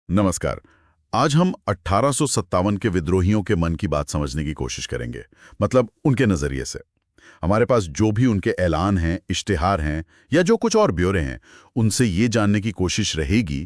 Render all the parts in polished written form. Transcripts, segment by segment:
नमस्कार। आज हम 1857 के विद्रोहियों के मन की बात समझने की कोशिश करेंगे। मतलब उनके नजरिए से। हमारे पास जो भी उनके ऐलान हैं, इश्तिहार हैं या जो कुछ और ब्यौरे हैं, उनसे ये जानने की कोशिश रहेगी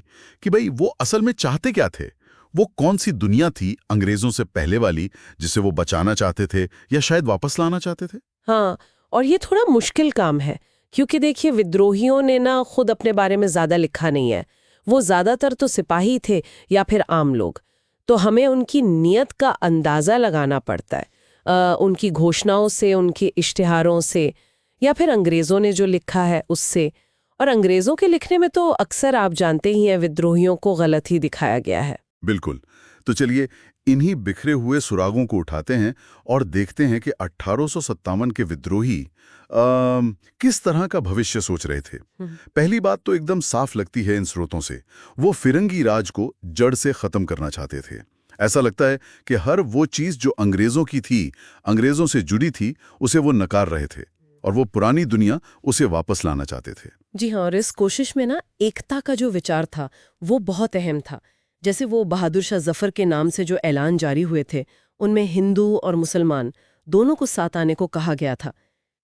कि भाई वो असल में चाहते क्या थे। वो कौन सी दुनिया थी अंग्रेजों से पहले वाली, जिसे वो बचाना चाहते थे या शायद वापस लाना चाहते थे। हाँ, और ये थोड़ा मुश्किल काम है क्योंकि देखिए विद्रोहियों ने ना खुद अपने बारे में ज्यादा लिखा नहीं है। वो ज्यादातर तो सिपाही थे या फिर आम लोग। तो हमें उनकी नीयत का अंदाजा लगाना पड़ता है, उनकी घोषणाओं से, उनके इश्तिहारों से, या फिर अंग्रेजों ने जो लिखा है उससे। और अंग्रेजों के लिखने में तो अक्सर आप जानते ही हैं विद्रोहियों को गलत ही दिखाया गया है। बिल्कुल। तो चलिए इन्हीं बिखरे हुए सुरागों को उठाते हैं और देखते हैं कि 1857 के विद्रोही किस तरह का भविष्य सोच रहे थे। पहली बात तो एकदम साफ लगती है इन स्रोतों से। वो फिरंगी राज को जड़ से खत्म करना चाहते थे। ऐसा लगता है कि हर वो चीज जो अंग्रेजों की थी, अंग्रेजों से जुड़ी थी, उसे वो नकार रहे थे और वो पुरानी दुनिया उसे वापस लाना चाहते थे। जी हाँ, और इस कोशिश में ना एकता का जो विचार था वो बहुत अहम था। जैसे वो बहादुर शाह जफर के नाम से जो ऐलान जारी हुए थे, उनमें हिंदू और मुसलमान दोनों को साथ आने को कहा गया था।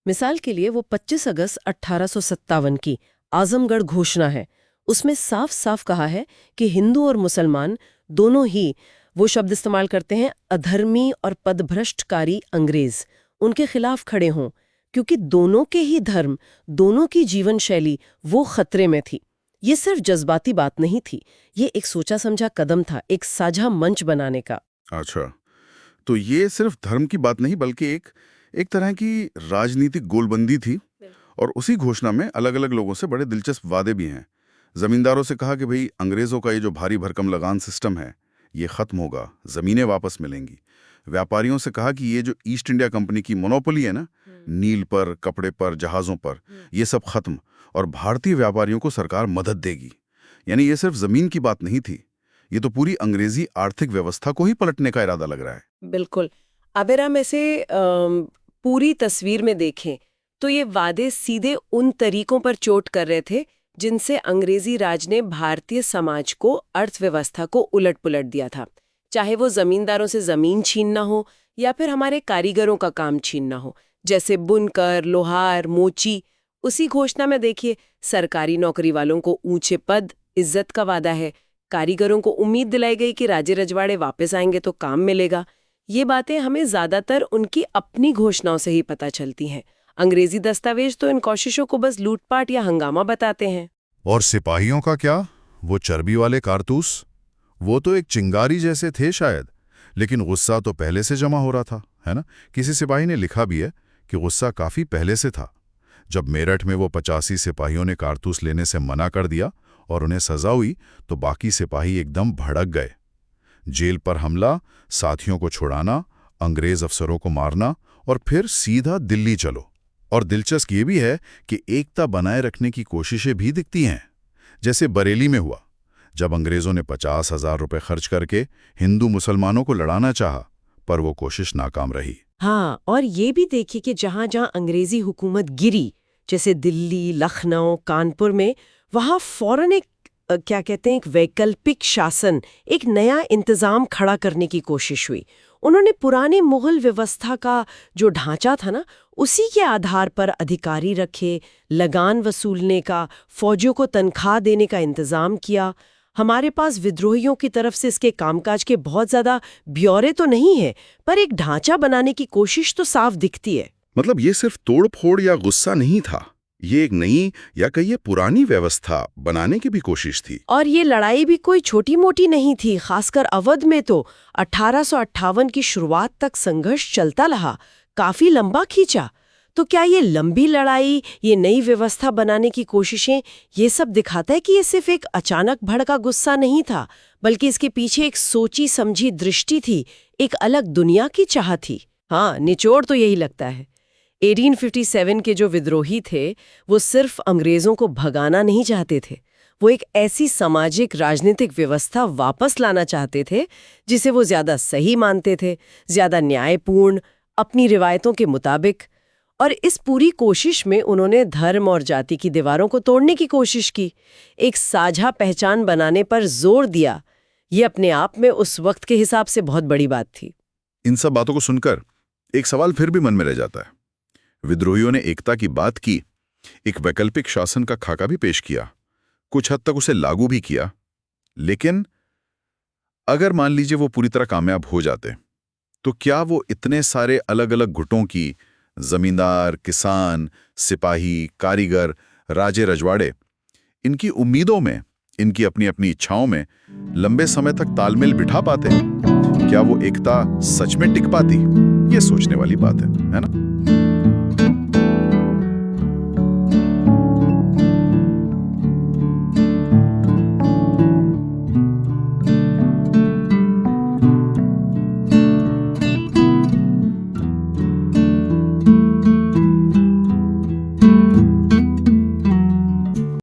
मिसाल के लिए वो 25 अगस्त 1857 की आजमगढ़ घोषणा है। उसमें साफ साफ कहा है कि हिंदू और मुसलमान दोनों ही, वो शब्द इस्तेमाल करते हैं, अधर्मी और पदभ्रष्टकारी अंग्रेज उनके खिलाफ खड़े हों, क्योंकि दोनों के ही धर्म, दोनों की जीवन शैली वो खतरे में थी। ये सिर्फ जज्बाती बात नहीं थी, ये एक सोचा समझा कदम था, एक साझा मंच बनाने का। अच्छा, तो ये सिर्फ धर्म की बात नहीं बल्कि एक एक तरह की राजनीतिक गोलबंदी थी। और उसी घोषणा में अलग अलग लोगों से बड़े दिलचस्प वादे भी हैं। जमींदारों से कहा कि भाई अंग्रेजों का ये जो भारी भरकम लगान सिस्टम है ये खत्म होगा, जमीनें वापस मिलेंगी। व्यापारियों से कहा कि ये जो ईस्ट इंडिया कंपनी की मोनोपोली है ना, नील पर, कपड़े पर, जहाजों पर, ये सब खत्म, और भारतीय व्यापारियों को सरकार मदद देगी। यानी ये सिर्फ जमीन की बात नहीं थी, ये तो पूरी अंग्रेजी आर्थिक व्यवस्था को ही पलटने का इरादा लग रहा है। बिल्कुल। अगर हम ऐसे पूरी तस्वीर में देखें तो ये वादे सीधे उन तरीकों पर चोट कर रहे थे जिनसे अंग्रेजी राज ने भारतीय समाज को, अर्थव्यवस्था को उलट पुलट दिया था। चाहे वो जमींदारों से जमीन छीनना हो या फिर हमारे कारीगरों का काम छीनना हो, जैसे बुनकर, लोहार, मोची। उसी घोषणा में देखिए, सरकारी नौकरी वालों को ऊंचे पद, इज्जत का वादा है। कारीगरों को उम्मीद दिलाई गई कि राजे रजवाड़े वापस आएंगे तो काम मिलेगा। ये बातें हमें ज्यादातर उनकी अपनी घोषणाओं से ही पता चलती हैं। अंग्रेजी दस्तावेज तो इन कोशिशों को बस लूटपाट या हंगामा बताते हैं। और सिपाहियों का क्या? वो चर्बी वाले कारतूस, वो तो एक चिंगारी जैसे थे शायद, लेकिन गुस्सा तो पहले से जमा हो रहा था, है ना? किसी सिपाही ने लिखा भी है कि गुस्सा काफी पहले से था। जब मेरठ में वो 85 सिपाहियों ने कारतूस लेने से मना कर दिया और उन्हें सजा हुई, तो बाकी सिपाही एकदम भड़क गए। जेल पर हमला, साथियों को छुड़ाना, अंग्रेज अफसरों को मारना और फिर सीधा दिल्ली चलो। और दिलचस्प ये भी है कि एकता बनाए रखने की कोशिशें भी दिखती हैं। जैसे बरेली में हुआ, जब अंग्रेजों ने 50,000 रुपए खर्च करके हिंदू मुसलमानों को लड़ाना चाहा, पर वो कोशिश नाकाम रही। हाँ, और ये भी देखिए कि जहाँ जहाँ अंग्रेजी हुकूमत गिरी, जैसे दिल्ली, लखनऊ, कानपुर में, वहाँ फौरन एक क्या कहते हैं, एक वैकल्पिक शासन, एक नया इंतजाम खड़ा करने की कोशिश हुई। उन्होंने पुरानी मुगल व्यवस्था का जो ढांचा था ना, उसी के आधार पर अधिकारी रखे, लगान वसूलने का, फौजियों को तनख्वाह देने का इंतजाम किया। हमारे पास विद्रोहियों की तरफ से इसके कामकाज के बहुत ज्यादा ब्यौरे तो नहीं है, पर एक ढांचा बनाने की कोशिश तो साफ दिखती है। मतलब ये सिर्फ तोड़ फोड़ या गुस्सा नहीं था, ये एक नई या कहिए पुरानी व्यवस्था बनाने की भी कोशिश थी। और ये लड़ाई भी कोई छोटी मोटी नहीं थी। खासकर अवध में तो 1858 की शुरुआत तक संघर्ष चलता रहा, काफी लंबा खींचा। तो क्या ये लंबी लड़ाई, ये नई व्यवस्था बनाने की कोशिशें, ये सब दिखाता है कि ये सिर्फ एक अचानक भड़का गुस्सा नहीं था, बल्कि इसके पीछे एक सोची समझी दृष्टि थी, एक अलग दुनिया की चाह थी। हाँ, निचोड़ तो यही लगता है। 1857 के जो विद्रोही थे, वो सिर्फ अंग्रेजों को भगाना नहीं चाहते थे, वो एक ऐसी सामाजिक राजनीतिक व्यवस्था वापस लाना चाहते थे जिसे वो ज्यादा सही मानते थे, ज्यादा न्यायपूर्ण, अपनी रिवायतों के मुताबिक। और इस पूरी कोशिश में उन्होंने धर्म और जाति की दीवारों को तोड़ने की कोशिश की, एक साझा पहचान बनाने पर जोर दिया। ये अपने आप में उस वक्त के हिसाब से बहुत बड़ी बात थी। इन सब बातों को सुनकर एक सवाल फिर भी मन में रह जाता है। विद्रोहियों ने एकता की बात की, एक वैकल्पिक शासन का खाका भी पेश किया, कुछ हद तक उसे लागू भी किया, लेकिन अगर मान लीजिए वो पूरी तरह कामयाब हो जाते, तो क्या वो इतने सारे अलग अलग गुटों की, जमींदार, किसान, सिपाही, कारीगर, राजे रजवाड़े, इनकी उम्मीदों में, इनकी अपनी अपनी इच्छाओं में लंबे समय तक तालमेल बिठा पाते? क्या वो एकता सच में टिक पाती? ये सोचने वाली बात है ना?